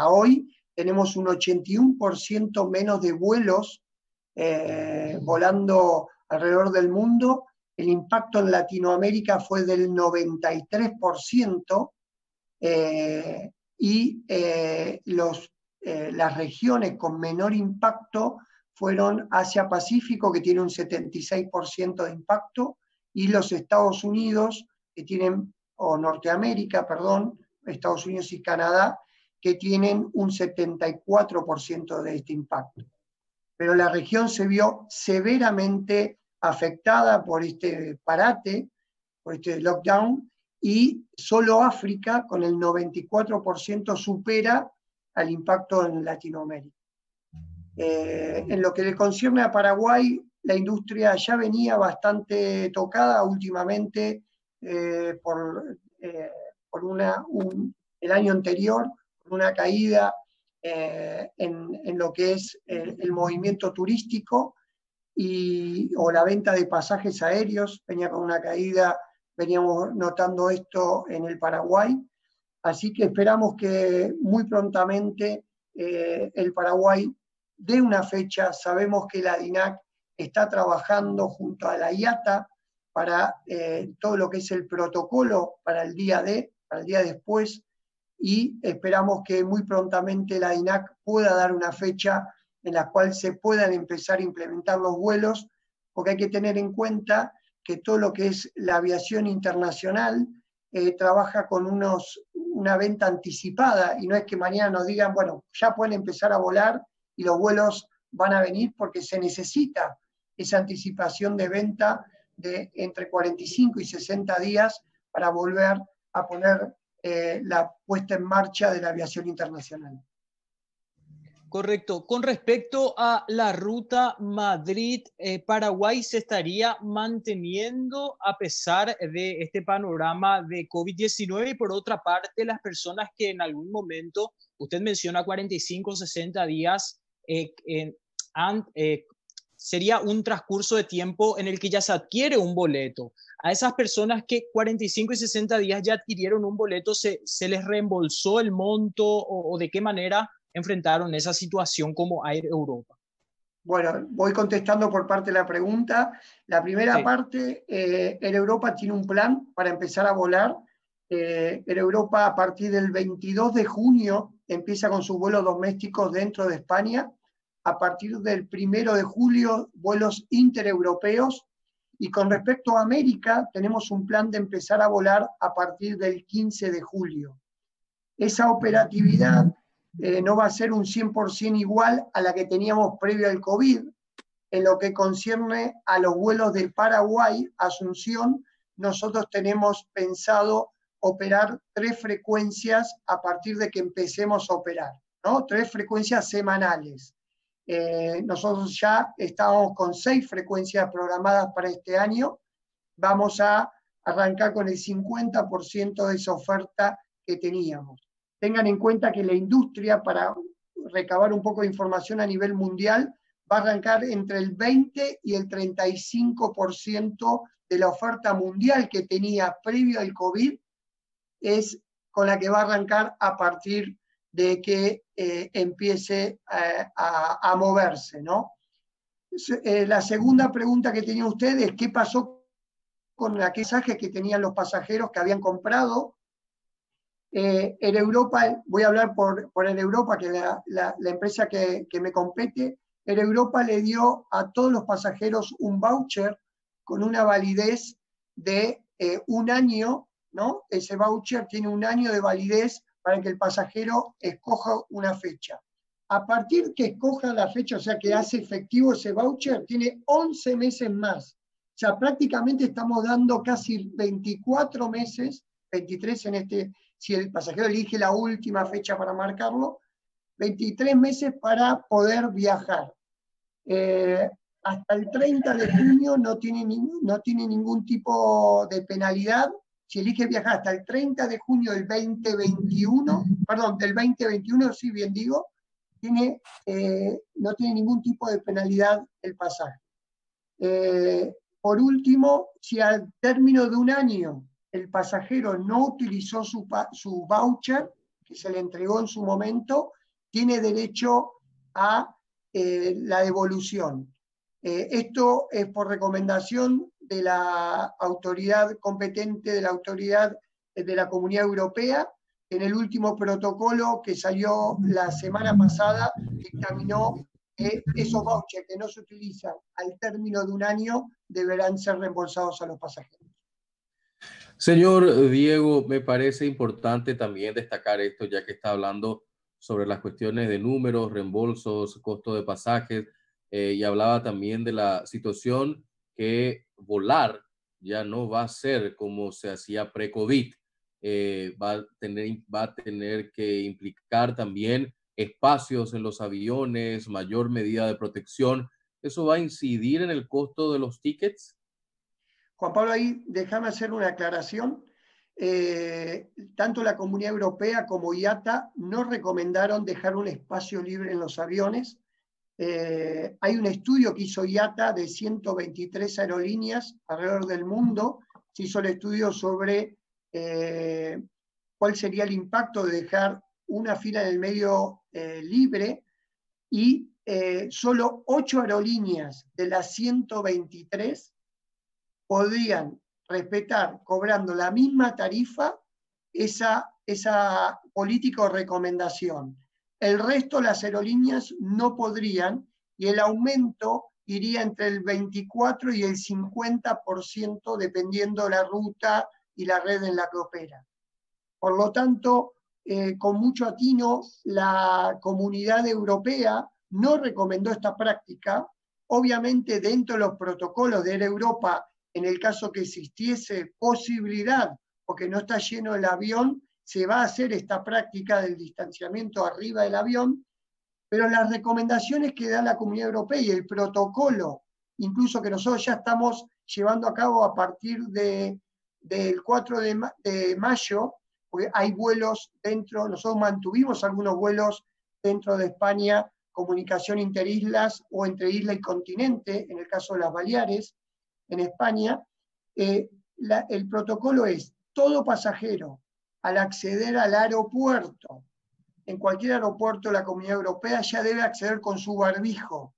hoy, tenemos un 81% menos de vuelos volando alrededor del mundo. El impacto en Latinoamérica fue del 93%, y las regiones con menor impacto fueron Asia-Pacífico, que tiene un 76% de impacto, y los Estados Unidos, que tienen, o Norteamérica, perdón, Estados Unidos y Canadá, que tienen un 74% de este impacto. Pero la región se vio severamente afectada por este parate, por este lockdown, y solo África, con el 94%, supera al impacto en Latinoamérica. En lo que le concierne a Paraguay, la industria ya venía bastante tocada últimamente por el año anterior, por una caída en lo que es el movimiento turístico, o la venta de pasajes aéreos. Venía con una caída, veníamos notando esto en el Paraguay, así que esperamos que muy prontamente el Paraguay dé una fecha. Sabemos que la DINAC está trabajando junto a la IATA para todo lo que es el protocolo para el día después, y esperamos que muy prontamente la DINAC pueda dar una fecha en la cual se puedan empezar a implementar los vuelos, porque hay que tener en cuenta que todo lo que es la aviación internacional trabaja con una venta anticipada, y no es que mañana nos digan, bueno, ya pueden empezar a volar y los vuelos van a venir, porque se necesita esa anticipación de venta de entre 45 y 60 días para volver a poner la puesta en marcha de la aviación internacional. Correcto. Con respecto a la ruta Madrid-Paraguay, ¿se estaría manteniendo a pesar de este panorama de COVID-19? Y por otra parte, las personas que en algún momento, usted menciona 45 o 60 días, sería un transcurso de tiempo en el que ya se adquiere un boleto. A esas personas que 45 y 60 días ya adquirieron un boleto, ¿se les reembolsó el monto o de qué manera enfrentaron esa situación como Air Europa? Bueno, voy contestando por parte de la pregunta. La primera parte, Air Europa tiene un plan para empezar a volar. Air Europa a partir del 22 de junio empieza con sus vuelos domésticos dentro de España. A partir del 1 de julio, vuelos intereuropeos. Y con respecto a América, tenemos un plan de empezar a volar a partir del 15 de julio. Esa operatividad no va a ser un 100% igual a la que teníamos previo al COVID. En lo que concierne a los vuelos de Paraguay, Asunción, nosotros tenemos pensado operar 3 frecuencias a partir de que empecemos a operar, ¿no? 3 frecuencias semanales. Nosotros ya estábamos con 6 frecuencias programadas para este año. Vamos a arrancar con el 50% de esa oferta que teníamos. Tengan en cuenta que la industria, para recabar un poco de información a nivel mundial, va a arrancar entre el 20 y el 35% de la oferta mundial que tenía previo al COVID, es con la que va a arrancar a partir de que empiece a moverse, ¿no? La segunda pregunta que tenía usted es ¿qué pasó con aquellos pasajes que tenían los pasajeros que habían comprado? Air Europa, voy a hablar por Air Europa, que es la empresa que me compete. Air Europa le dio a todos los pasajeros un voucher con una validez de 1 año, ¿no? Ese voucher tiene 1 año de validez para que el pasajero escoja una fecha. A partir que escoja la fecha, o sea, que hace efectivo ese voucher, tiene 11 meses más. O sea, prácticamente estamos dando casi 24 meses, 23 en este, si el pasajero elige la última fecha para marcarlo, 23 meses para poder viajar. Hasta el 30 de junio no tiene ningún tipo de penalidad. Si elige viajar hasta el 30 de junio del 2021, sí, bien digo, no tiene ningún tipo de penalidad el pasaje. Por último, si al término de 1 año el pasajero no utilizó su voucher, que se le entregó en su momento, tiene derecho a la devolución. Esto es por recomendación de la autoridad competente, de la autoridad de la Comunidad Europea. En el último protocolo que salió la semana pasada, dictaminó que esos vouchers que no se utilizan al término de 1 año deberán ser reembolsados a los pasajeros. Señor Diego, me parece importante también destacar esto, ya que está hablando sobre las cuestiones de números, reembolsos, costo de pasajes, y hablaba también de la situación que volar ya no va a ser como se hacía pre-COVID. Va a tener que implicar también espacios en los aviones, mayor medida de protección. ¿Eso va a incidir en el costo de los tickets? Juan Pablo, ahí déjame hacer una aclaración. Tanto la Comunidad Europea como IATA no recomendaron dejar un espacio libre en los aviones. Hay un estudio que hizo IATA de 123 aerolíneas alrededor del mundo. Se hizo el estudio sobre cuál sería el impacto de dejar una fila en el medio libre, y solo 8 aerolíneas de las 123 podrían respetar, cobrando la misma tarifa, esa política o recomendación. El resto, las aerolíneas no podrían, y el aumento iría entre el 24 y el 50% dependiendo de la ruta y la red en la que opera. Por lo tanto, con mucho atino, la Comunidad Europea no recomendó esta práctica. Obviamente, dentro de los protocolos de Air Europa, en el caso que existiese posibilidad, porque no está lleno el avión, se va a hacer esta práctica del distanciamiento arriba del avión, pero las recomendaciones que da la Comunidad Europea y el protocolo, incluso que nosotros ya estamos llevando a cabo a partir del 4 de mayo, porque hay vuelos dentro, nosotros mantuvimos algunos vuelos dentro de España comunicación interislas o entre isla y continente, en el caso de las Baleares, en España, el protocolo es: todo pasajero al acceder al aeropuerto, en cualquier aeropuerto de la Comunidad Europea, ya debe acceder con su barbijo.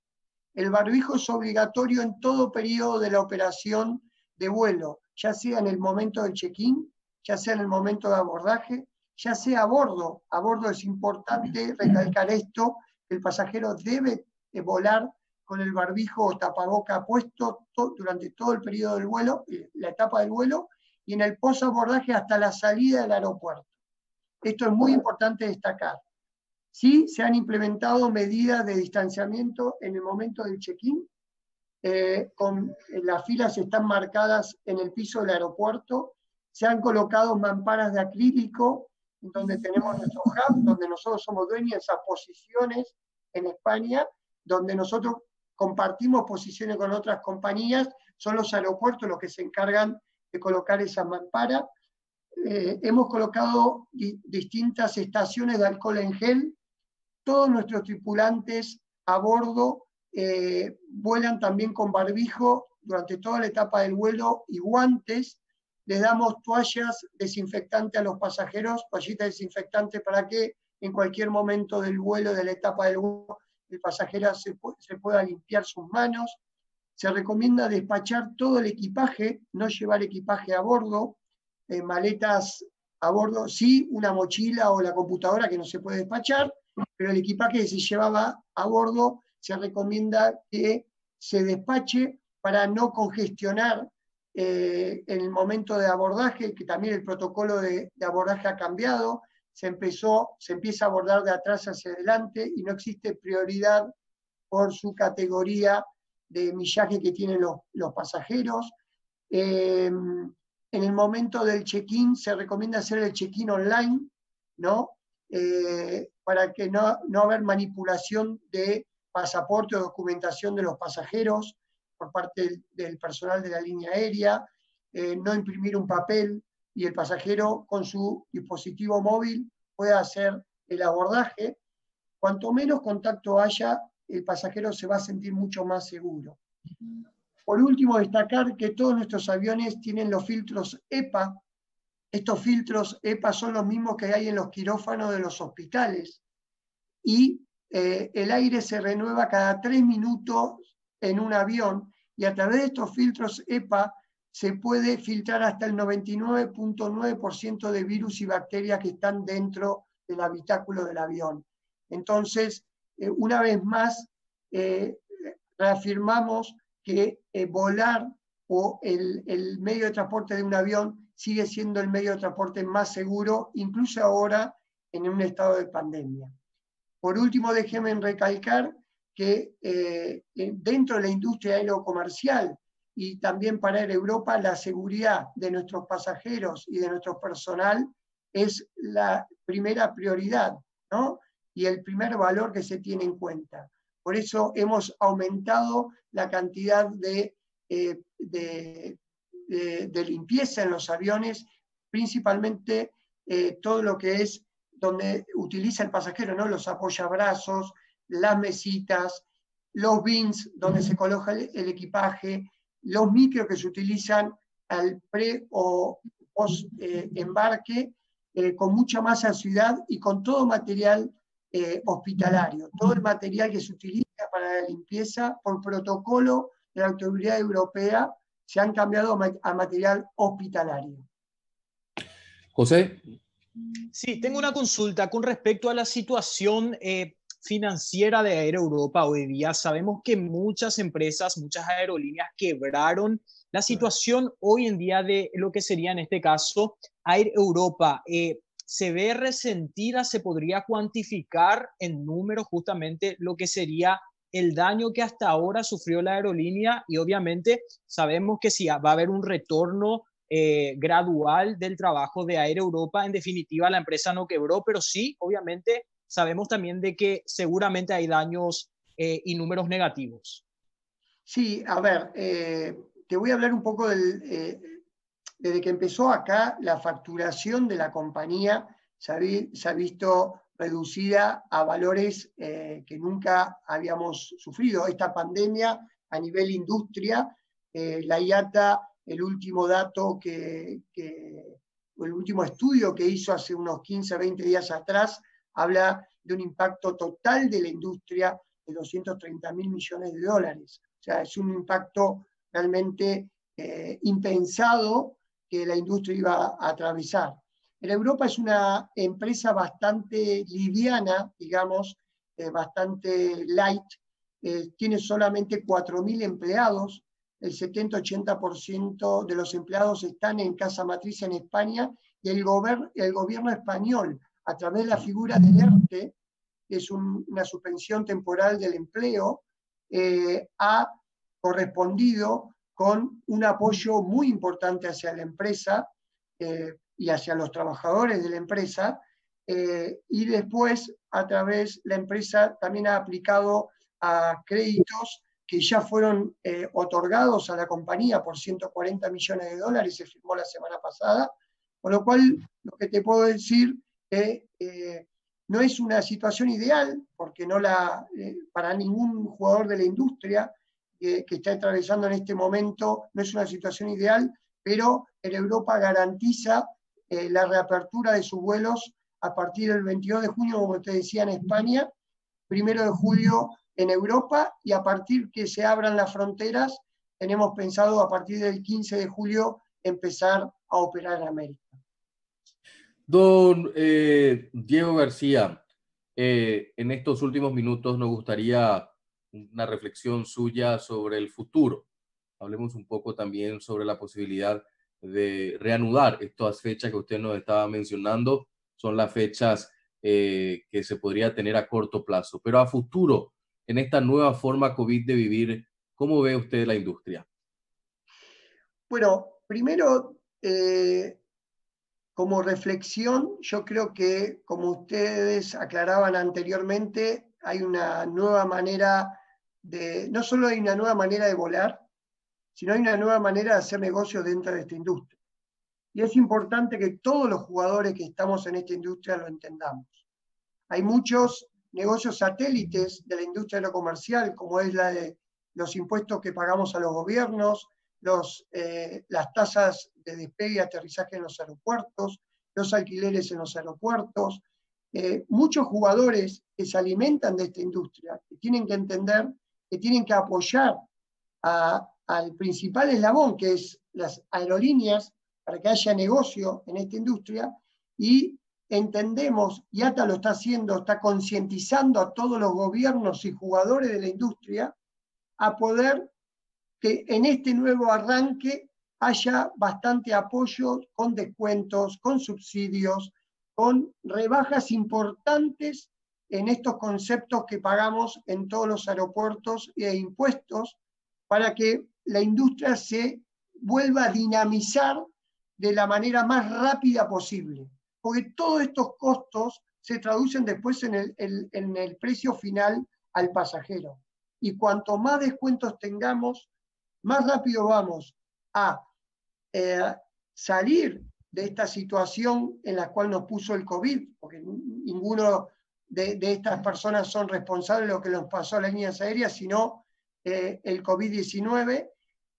El barbijo es obligatorio en todo periodo de la operación de vuelo, ya sea en el momento del check-in, ya sea en el momento de abordaje, ya sea a bordo. A bordo es importante recalcar esto: el pasajero debe volar con el barbijo o tapaboca puesto durante todo el periodo del vuelo, la etapa del vuelo, y en el posabordaje hasta la salida del aeropuerto. Esto es muy importante destacar. Sí, se han implementado medidas de distanciamiento en el momento del check-in. Las filas están marcadas en el piso del aeropuerto. Se han colocado mamparas de acrílico, donde tenemos nuestro hub, donde nosotros somos dueños de esas posiciones en España, donde nosotros compartimos posiciones con otras compañías. Son los aeropuertos los que se encargan de colocar esas mamparas. Hemos colocado distintas estaciones de alcohol en gel. Todos nuestros tripulantes a bordo vuelan también con barbijo durante toda la etapa del vuelo y guantes. Les damos toallas desinfectantes a los pasajeros, toallitas desinfectantes para que en cualquier momento del vuelo, de la etapa del vuelo, el pasajero se pueda limpiar sus manos. Se recomienda despachar todo el equipaje, no llevar equipaje a bordo, maletas a bordo, sí, una mochila o la computadora que no se puede despachar, pero el equipaje que se llevaba a bordo se recomienda que se despache para no congestionar en el momento de abordaje, que también el protocolo de abordaje ha cambiado. Se empieza a abordar de atrás hacia adelante y no existe prioridad por su categoría de millaje que tienen los pasajeros. En el momento del check-in se recomienda hacer el check-in online, ¿no? Para que no haber manipulación de pasaporte o documentación de los pasajeros por parte del personal de la línea aérea, no imprimir un papel y el pasajero con su dispositivo móvil pueda hacer el abordaje. Cuanto menos contacto haya, el pasajero se va a sentir mucho más seguro. Por último, destacar que todos nuestros aviones tienen los filtros EPA. Estos filtros EPA son los mismos que hay en los quirófanos de los hospitales. Y el aire se renueva cada 3 minutos en un avión, y a través de estos filtros EPA se puede filtrar hasta el 99.9% de virus y bacterias que están dentro del habitáculo del avión. Entonces, una vez más, reafirmamos que volar o el medio de transporte de un avión sigue siendo el medio de transporte más seguro, incluso ahora en un estado de pandemia. Por último, déjenme recalcar que dentro de la industria aerocomercial y también para Air Europa, la seguridad de nuestros pasajeros y de nuestro personal es la primera prioridad, ¿no? Y el primer valor que se tiene en cuenta. Por eso hemos aumentado la cantidad de limpieza en los aviones, principalmente todo lo que es donde utiliza el pasajero, ¿no? Los apoyabrazos, las mesitas, los bins donde se coloca el equipaje, los micros que se utilizan al pre o post embarque, con mucha más asiduidad y con todo material hospitalario. Todo el material que se utiliza para la limpieza por protocolo de la Autoridad Europea se han cambiado a material hospitalario. José. Sí, tengo una consulta con respecto a la situación financiera de Air Europa hoy día. Sabemos que muchas empresas, muchas aerolíneas quebraron. La situación hoy en día de lo que sería en este caso Air Europa, ¿se ve resentida? ¿Se podría cuantificar en números justamente lo que sería el daño que hasta ahora sufrió la aerolínea? Y obviamente sabemos que sí va a haber un retorno gradual del trabajo de Air Europa. En definitiva, la empresa no quebró, pero sí, obviamente, sabemos también de que seguramente hay daños y números negativos. Sí, a ver, te voy a hablar un poco desde que empezó acá la facturación de la compañía, se ha visto reducida a valores que nunca habíamos sufrido. Esta pandemia a nivel industria, la IATA, el último dato el último estudio que hizo hace unos 15, 20 días atrás, habla de un impacto total de la industria de 230.000 millones de dólares. O sea, es un impacto realmente impensado que la industria iba a atravesar. En Europa es una empresa bastante liviana, digamos, bastante light, tiene solamente 4.000 empleados, el 70-80% de los empleados están en casa matriz en España, y el gobierno español, a través de la figura del ERTE, que es una suspensión temporal del empleo, ha correspondido con un apoyo muy importante hacia la empresa y hacia los trabajadores de la empresa, y después a través la empresa también ha aplicado a créditos que ya fueron otorgados a la compañía por 140 millones de dólares, se firmó la semana pasada, con lo cual lo que te puedo decir es que no es una situación ideal, porque para ningún jugador de la industria que está atravesando en este momento no es una situación ideal, pero en Europa garantiza la reapertura de sus vuelos a partir del 22 de junio, como te decía, en España, 1 de julio en Europa, y a partir que se abran las fronteras, tenemos pensado a partir del 15 de julio empezar a operar en América. Don Diego García, en estos últimos minutos nos gustaría una reflexión suya sobre el futuro. Hablemos un poco también sobre la posibilidad de reanudar estas fechas que usted nos estaba mencionando. Son las fechas que se podría tener a corto plazo, pero a futuro, en esta nueva forma COVID de vivir, ¿cómo ve usted la industria? Bueno, primero, como reflexión, yo creo que, como ustedes aclaraban anteriormente, hay una nueva manera no solo hay una nueva manera de volar, sino hay una nueva manera de hacer negocios dentro de esta industria. Y es importante que todos los jugadores que estamos en esta industria lo entendamos. Hay muchos negocios satélites de la industria aerocomercial, como es la de los impuestos que pagamos a los gobiernos, las tasas de despegue y aterrizaje en los aeropuertos, los alquileres en los aeropuertos. Muchos jugadores que se alimentan de esta industria, que tienen que entender que tienen que apoyar al principal eslabón, que es las aerolíneas, para que haya negocio en esta industria, y entendemos, y IATA lo está haciendo, está concientizando a todos los gobiernos y jugadores de la industria a poder que en este nuevo arranque haya bastante apoyo con descuentos, con subsidios, con rebajas importantes en estos conceptos que pagamos en todos los aeropuertos e impuestos, para que la industria se vuelva a dinamizar de la manera más rápida posible. Porque todos estos costos se traducen después en el precio final al pasajero. Y cuanto más descuentos tengamos, más rápido vamos a salir de esta situación en la cual nos puso el COVID, porque ninguno de estas personas son responsables de lo que nos pasó a las líneas aéreas, sino el COVID-19.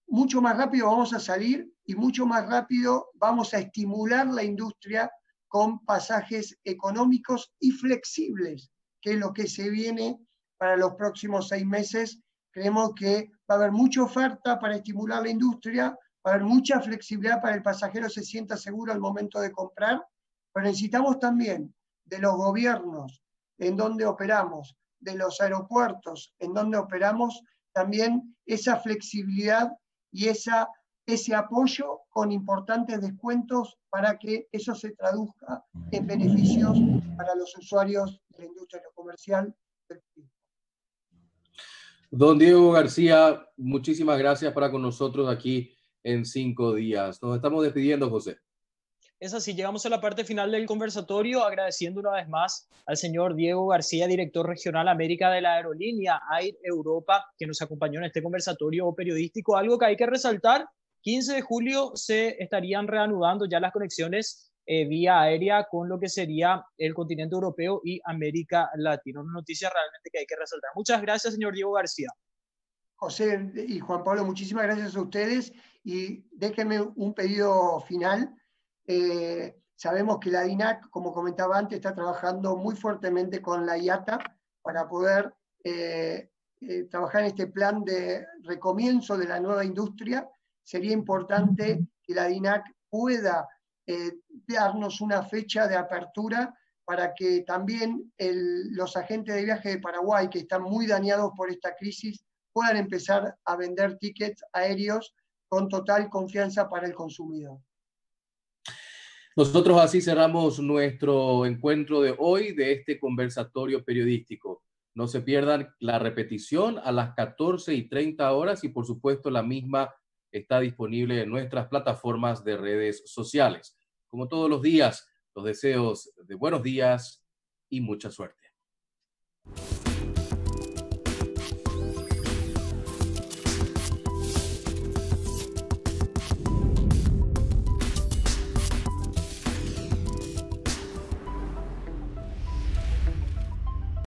Mucho más rápido vamos a salir y mucho más rápido vamos a estimular la industria con pasajes económicos y flexibles, que es lo que se viene para los próximos 6 meses. Creemos que va a haber mucha oferta para estimular la industria, va a haber mucha flexibilidad para que el pasajero se sienta seguro al momento de comprar, pero necesitamos también de los gobiernos en donde operamos, de los aeropuertos en donde operamos, también esa flexibilidad y ese apoyo con importantes descuentos para que eso se traduzca en beneficios para los usuarios de la industria comercial. Don Diego García, muchísimas gracias para con nosotros aquí en 5 días. Nos estamos despidiendo, José. Es así, llegamos a la parte final del conversatorio, agradeciendo una vez más al señor Diego García, director regional América de la aerolínea Air Europa, que nos acompañó en este conversatorio periodístico. Algo que hay que resaltar: 15 de julio se estarían reanudando ya las conexiones vía aérea con lo que sería el continente europeo y América Latina. Una noticia realmente que hay que resaltar. Muchas gracias, señor Diego García. José y Juan Pablo, muchísimas gracias a ustedes y déjenme un pedido final. Sabemos que la DINAC, como comentaba antes, está trabajando muy fuertemente con la IATA para poder trabajar en este plan de recomienzo de la nueva industria. Sería importante que la DINAC pueda darnos una fecha de apertura para que también los agentes de viaje de Paraguay, que están muy dañados por esta crisis, puedan empezar a vender tickets aéreos con total confianza para el consumidor. Nosotros así cerramos nuestro encuentro de hoy, de este conversatorio periodístico. No se pierdan la repetición a las 14:30 horas y por supuesto la misma está disponible en nuestras plataformas de redes sociales. Como todos los días, los deseos de buenos días y mucha suerte.